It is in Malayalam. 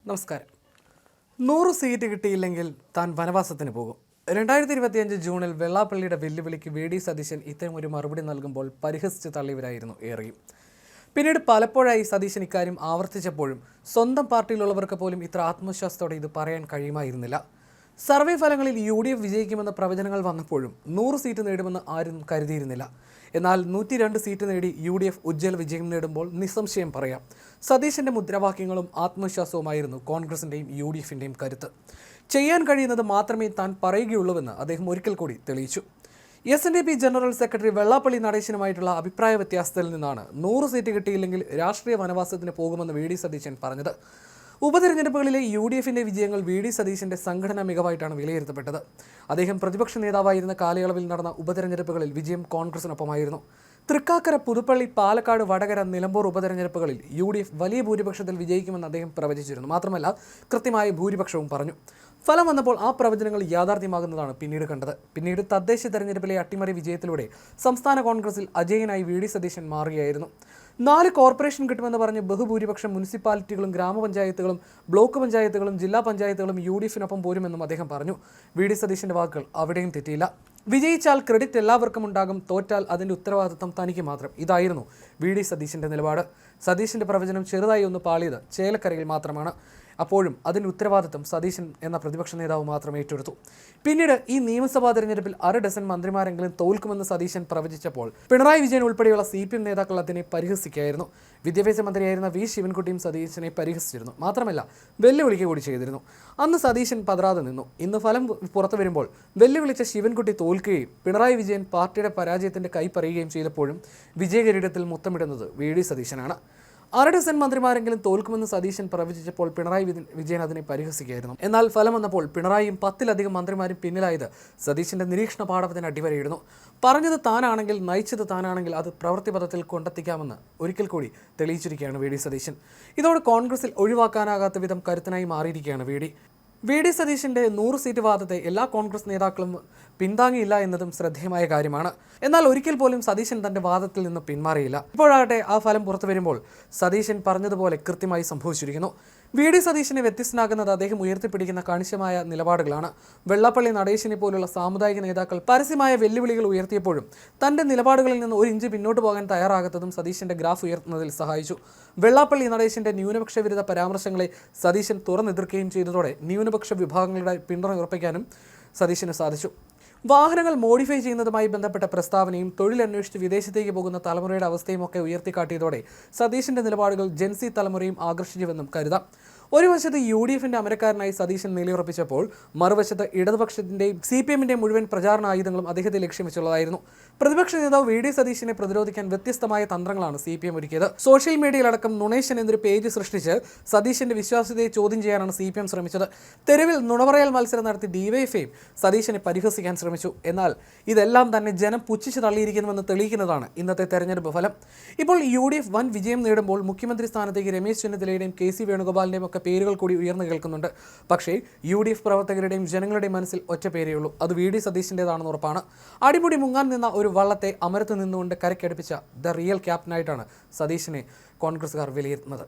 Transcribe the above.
നമസ്കാരം. 100 സീറ്റ് കിട്ടിയില്ലെങ്കിൽ താൻ വനവാസത്തിന് പോകും. 2025 ജൂണിൽ വെള്ളാപ്പള്ളിയുടെ വെല്ലുവിളിക്ക് വി ഡി സതീശൻ ഇത്തരമൊരു മറുപടി നൽകുമ്പോൾ പരിഹസിച്ച് തള്ളിയവരായിരുന്നു ഏറെയും. പിന്നീട് പലപ്പോഴായി സതീശൻ ഇക്കാര്യം ആവർത്തിച്ചപ്പോഴും സ്വന്തം പാർട്ടിയിലുള്ളവർക്ക് പോലും ഇത്ര ആത്മവിശ്വാസത്തോടെ ഇത് പറയാൻ കഴിയുമായിരുന്നില്ല. സർവേ ഫലങ്ങളിൽ UDF വിജയിക്കുമെന്ന പ്രവചനങ്ങൾ വന്നപ്പോഴും 100 സീറ്റ് നേടുമെന്ന് ആരും കരുതിയിരുന്നില്ല. എന്നാൽ 102 സീറ്റ് നേടി UDF ഉജ്ജ്വല വിജയം നേടുമ്പോൾ നിസ്സംശയം പറയാം, സതീശൻ്റെ മുദ്രാവാക്യങ്ങളും ആത്മവിശ്വാസവുമായിരുന്നു കോൺഗ്രസിൻ്റെയും UDFിൻ്റെയും കരുത്ത്. ചെയ്യാൻ കഴിയുന്നത് മാത്രമേ താൻ പറയുകയുള്ളൂവെന്ന് അദ്ദേഹം ഒരിക്കൽ കൂടി തെളിയിച്ചു. SNDP ജനറൽ സെക്രട്ടറി വെള്ളാപ്പള്ളി നടേശനുമായിട്ടുള്ള അഭിപ്രായ വ്യത്യാസത്തിൽ നിന്നാണ് 100 സീറ്റ് കിട്ടിയില്ലെങ്കിൽ രാഷ്ട്രീയ വനവാസത്തിന് പോകുമെന്ന് വി ഡി സതീശൻ പറഞ്ഞത്. ഉപതെരഞ്ഞെടുപ്പുകളിലെ UDFിൻ്റെ വിജയങ്ങൾ വി ഡി സതീശൻ്റെ സംഘടനാ മികവായിട്ടാണ് വിലയിരുത്തപ്പെട്ടത്. അദ്ദേഹം പ്രതിപക്ഷ നേതാവായിരുന്ന കാലയളവിൽ നടന്ന ഉപതെരഞ്ഞെടുപ്പുകളിൽ വിജയം കോൺഗ്രസിനൊപ്പമായിരുന്നു. തൃക്കാക്കര, പുതുപ്പള്ളി, പാലക്കാട്, വടകര, നിലമ്പൂർ ഉപതെരഞ്ഞെടുപ്പുകളിൽ UDF വലിയ ഭൂരിപക്ഷത്തിൽ വിജയിക്കുമെന്ന് അദ്ദേഹം പ്രവചിച്ചിരുന്നു. മാത്രമല്ല, കൃത്യമായ ഭൂരിപക്ഷവും പറഞ്ഞു. ഫലം വന്നപ്പോൾ ആ പ്രവചനങ്ങൾ യാഥാർത്ഥ്യമാകുന്നതാണ് പിന്നീട് കണ്ടത്. പിന്നീട് തദ്ദേശ തെരഞ്ഞെടുപ്പിലെ അട്ടിമറി വിജയത്തിലൂടെ സംസ്ഥാന കോൺഗ്രസിൽ അജയനായി വി ഡി സതീശൻ മാറുകയായിരുന്നു. 4 കോർപ്പറേഷൻ കിട്ടുമെന്ന് പറഞ്ഞ് ബഹുഭൂരിപക്ഷം മുനിസിപ്പാലിറ്റികളും ഗ്രാമപഞ്ചായത്തുകളും ബ്ലോക്ക് പഞ്ചായത്തുകളും ജില്ലാ പഞ്ചായത്തുകളും UDFിനൊപ്പം പോരുമെന്നും അദ്ദേഹം പറഞ്ഞു. വി ഡി സതീശൻ്റെ വാക്കുകൾ അവിടെയും തെറ്റിയില്ല. വിജയിച്ചാൽ ക്രെഡിറ്റ് എല്ലാവർക്കും ഉണ്ടാകും, തോറ്റാൽ അതിൻ്റെ ഉത്തരവാദിത്തം തനിക്ക് മാത്രം. ഇതായിരുന്നു വി ഡി സതീശൻ്റെ നിലപാട്. സതീശൻ്റെ പ്രവചനം ചെറുതായി ഒന്ന് പാളിയത് ചേലക്കരയിൽ മാത്രമാണ്. അപ്പോഴും അതിൻ്റെ ഉത്തരവാദിത്തം സതീശൻ എന്ന പ്രതിപക്ഷ നേതാവ് മാത്രം ഏറ്റെടുത്തു. പിന്നീട് ഈ നിയമസഭാ തെരഞ്ഞെടുപ്പിൽ 6 ഡസൻ മന്ത്രിമാരെങ്കിലും തോൽക്കുമെന്ന് സതീശൻ പ്രവചിച്ചപ്പോൾ പിണറായി വിജയൻ ഉൾപ്പെടെയുള്ള CPM നേതാക്കൾ അതിനെ പരിഹസിക്കുകയായിരുന്നു. വിദ്യാഭ്യാസ മന്ത്രിയായിരുന്ന വി ശിവൻകുട്ടിയും സതീശനെ പരിഹസിച്ചിരുന്നു. മാത്രമല്ല, വെല്ലുവിളിക്കുക കൂടി ചെയ്തിരുന്നു. അന്ന് സതീശൻ പതറാതെ നിന്നു. ഇന്ന് ഫലം പുറത്തു വരുമ്പോൾ വെല്ലുവിളിച്ച ശിവൻകുട്ടി തോൽക്കുകയും പിണറായി വിജയൻ പാർട്ടിയുടെ പരാജയത്തിൻ്റെ കൈ പറയുകയും ചെയ്തപ്പോഴും വിജയകിരീടത്തിൽ മുത്തമിടുന്നത് വി ഡി സതീശനാണ്. 6 ഡസൻ മന്ത്രിമാരെങ്കിലും തോൽക്കുമെന്ന് സതീശൻ പ്രവചിച്ചപ്പോൾ പിണറായി വിജയൻ അതിനെ പരിഹസിക്കുകയായിരുന്നു. എന്നാൽ ഫലം വന്നപ്പോൾ പിണറായിയും 10-ലധികം മന്ത്രിമാരും പിന്നിലായത് സതീശൻ്റെ നിരീക്ഷണ പാഠവത്തിന് അടിവരയിടുന്നു. പറഞ്ഞത് താനാണെങ്കിൽ, നയിച്ചത് താനാണെങ്കിൽ അത് പ്രവൃത്തിപഥത്തിൽ കൊണ്ടെത്തിക്കാമെന്ന് ഒരിക്കൽ കൂടി തെളിയിച്ചിരിക്കുകയാണ് വി ഡി സതീശൻ. ഇതോടെ കോൺഗ്രസിൽ ഒഴിവാക്കാനാകാത്ത വിധം കരുത്തനായി മാറിയിരിക്കുകയാണ് വി ഡി സതീശൻ്റെ 100 സീറ്റ് വാദത്തെ എല്ലാ കോൺഗ്രസ് നേതാക്കളും പിന്താങ്ങിയില്ല എന്നതും ശ്രദ്ധേയമായ കാര്യമാണ്. എന്നാൽ ഒരിക്കൽ പോലും സതീശൻ തൻ്റെ വാദത്തിൽ നിന്ന് പിന്മാറിയില്ല. ഇപ്പോഴാകട്ടെ ആ ഫലം പുറത്തു വരുമ്പോൾ സതീശൻ പറഞ്ഞതുപോലെ കൃത്യമായി സംഭവിച്ചിരിക്കുന്നു. വി ഡി സതീശനെ വ്യത്യസ്തനാകുന്നത് അദ്ദേഹം ഉയർത്തിപ്പിടിക്കുന്ന കണിശമായ നിലപാടുകളാണ്. വെള്ളാപ്പള്ളി നടേശനെ പോലുള്ള സാമുദായിക നേതാക്കൾ പരസ്യമായ വെല്ലുവിളികൾ ഉയർത്തിയപ്പോഴും തൻ്റെ നിലപാടുകളിൽ നിന്ന് 1 ഇഞ്ച് പിന്നോട്ട് പോകാൻ തയ്യാറാകാത്തതും സതീശൻ്റെ ഗ്രാഫ് ഉയർത്തുന്നതിൽ സഹായിച്ചു. വെള്ളാപ്പള്ളി നടേശൻ്റെ ന്യൂനപക്ഷ വിരുദ്ധ പരാമർശങ്ങളെ സതീശൻ തുറന്നെതിർക്കുകയും ചെയ്തതോടെ ന്യൂനപക്ഷ വിഭാഗങ്ങളുടെ പിന്തുണ ഉറപ്പിക്കാനും സതീശന് സാധിച്ചു. വാഹനങ്ങൾ മോഡിഫൈ ചെയ്യുന്നതുമായി ബന്ധപ്പെട്ട പ്രസ്താവനയും തൊഴിലന്വേഷിച്ച് വിദേശത്തേക്ക് പോകുന്ന തലമുറയുടെ അവസ്ഥയും ഒക്കെ ഉയർത്തിക്കാട്ടിയതോടെ സതീശൻ്റെ നിലപാടുകൾ ജെൻസി തലമുറയും ആകർഷിച്ചുവെന്നും കരുതാം. ഒരു വശത്ത് UDFിൻ്റെ അമരക്കാരനായി സതീശൻ നിലയുറപ്പിച്ചപ്പോൾ മറുവശത്ത് ഇടതുപക്ഷത്തിൻ്റെയും CPMൻ്റെയും മുഴുവൻ പ്രചാരണ ആയുധങ്ങളും അദ്ദേഹത്തെ ലക്ഷ്യം വെച്ചുള്ളതായിരുന്നു. പ്രതിപക്ഷ നേതാവ് വി ഡി സതീശനെ പ്രതിരോധിക്കാൻ വ്യത്യസ്തമായ തന്ത്രങ്ങളാണ് CPM ഒരുക്കിയത്. സോഷ്യൽ മീഡിയയിലടക്കം നുണേശൻ എന്നൊരു പേജ് സൃഷ്ടിച്ച് സതീശൻ്റെ വിശ്വാസ്യതയെ ചോദ്യം ചെയ്യാനാണ് CPM ശ്രമിച്ചത്. തെരുവിൽ നുണപറയൽ മത്സരം നടത്തി DYFയും സതീശനെ പരിഹസിക്കാൻ ശ്രമിച്ചു. എന്നാൽ ഇതെല്ലാം തന്നെ ജനം പുച്ഛിച്ച് തള്ളിയിരിക്കുന്നുവെന്ന് തെളിയിക്കുന്നതാണ് ഇന്നത്തെ തെരഞ്ഞെടുപ്പ് ഫലം. ഇപ്പോൾ UDF വൻ വിജയം നേടുമ്പോൾ മുഖ്യമന്ത്രി സ്ഥാനത്തേക്ക് രമേശ് ചെന്നിത്തലയുടെയും KC വേണുഗോപാലിൻ്റെയും ഒക്കെ പേരുകൾ കൂടി ഉയർന്നു കേൾക്കുന്നുണ്ട്. പക്ഷേ UDF പ്രവർത്തകരുടെയും ജനങ്ങളുടെയും മനസ്സിൽ ഒറ്റ പേരേ ഉള്ളൂ, അത് വി ഡി സതീശൻ്റെതാണെന്ന് ഉറപ്പാണ്. അടിമുടി മുങ്ങാൻ നിന്ന ഒരു വള്ളത്തെ അമരത്ത് നിന്നുകൊണ്ട് കരയ്ക്കടുപ്പിച്ച ദ റിയൽ ക്യാപ്റ്റനായിട്ടാണ് സതീശനെ കോൺഗ്രസ്സുകാർ വിലയിരുത്തുന്നത്.